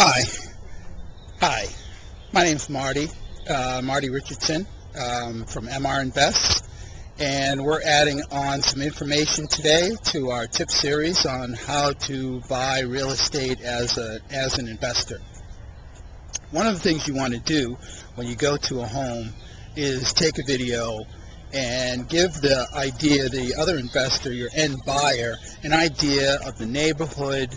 Hi. Hi. My name's Marty, Marty Richardson from MR Invest, and we're adding on some information today to our tip series on how to buy real estate as an investor. One of the things you want to do when you go to a home is take a video and give the other investor, your end buyer, an idea of the neighborhood,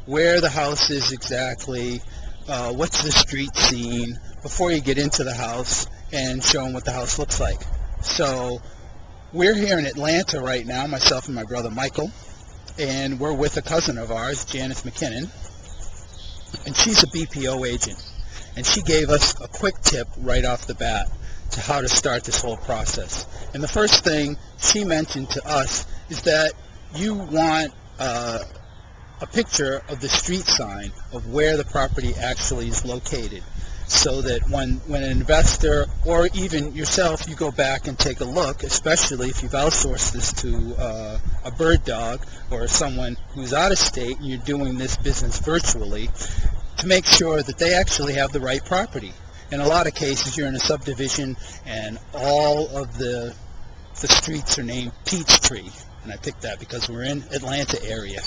where the house is exactly, what's the street scene before you get into the house, and show them what the house looks like. So we're here in Atlanta right now, myself and my brother Michael, and we're with a cousin of ours, Janice McKinnon, and she's a BPO agent, and she gave us a quick tip right off the bat to how to start this whole process. And the first thing she mentioned to us is that you want a picture of the street sign of where the property actually is located, so that when an investor or even yourself, you go back and take a look, especially if you've outsourced this to a bird dog or someone who's out of state and you're doing this business virtually, to make sure that they actually have the right property. In a lot of cases, you're in a subdivision and all of the streets are named Peachtree, and I picked that because we're in Atlanta area.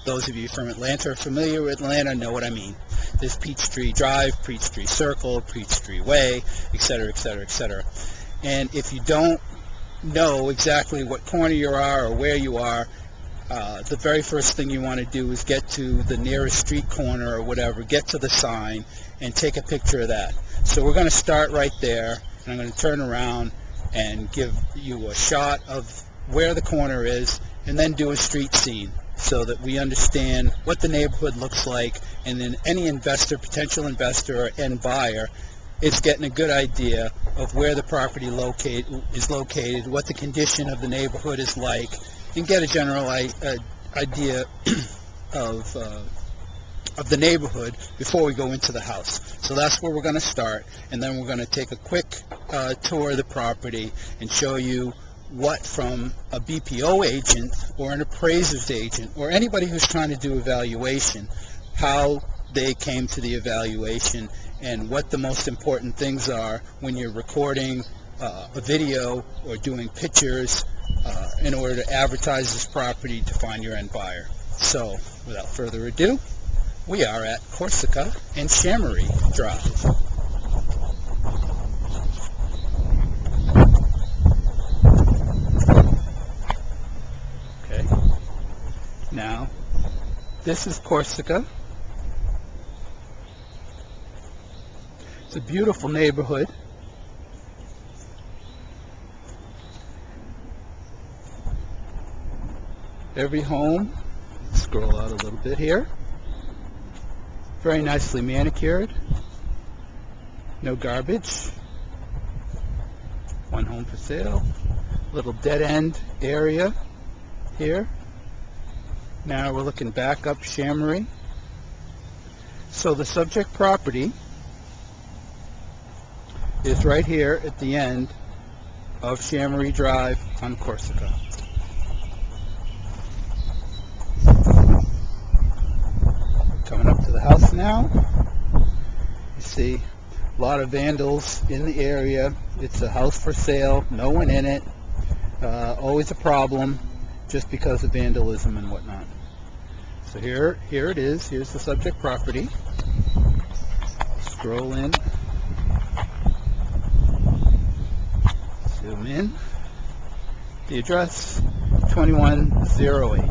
Those of you from Atlanta are familiar with Atlanta know what I mean. There's Peachtree Drive, Peachtree Circle, Peachtree Way, etc., etc., etc. And if you don't know exactly what corner you are or where you are, the very first thing you want to do is get to the nearest street corner or whatever, get to the sign, and take a picture of that. So we're going to start right there, and I'm going to turn around and give you a shot of where the corner is, and then do a street scene so that we understand what the neighborhood looks like, and then any investor, potential investor, or end buyer is getting a good idea of where the property is located, what the condition of the neighborhood is like, and get a general idea of the neighborhood before we go into the house. So that's where we're going to start, and then we're going to take a quick tour of the property and show you what, from a BPO agent or an appraiser's agent or anybody who's trying to do evaluation, how they came to the evaluation and what the most important things are when you're recording a video or doing pictures in order to advertise this property to find your end buyer. So without further ado, we are at Corsica and Chamery Drive. Now, this is Corsica. It's a beautiful neighborhood. Every home, scroll out a little bit here, very nicely manicured, no garbage, one home for sale, little dead end area here. Now we're looking back up Chamery. So the subject property is right here at the end of Chamery Drive on Corsica. Coming up to the house now. You see a lot of vandals in the area. It's a house for sale, no one in it. Always a problem just because of vandalism and whatnot. So here it is. Here's the subject property. Scroll in. Zoom in. The address, 2108.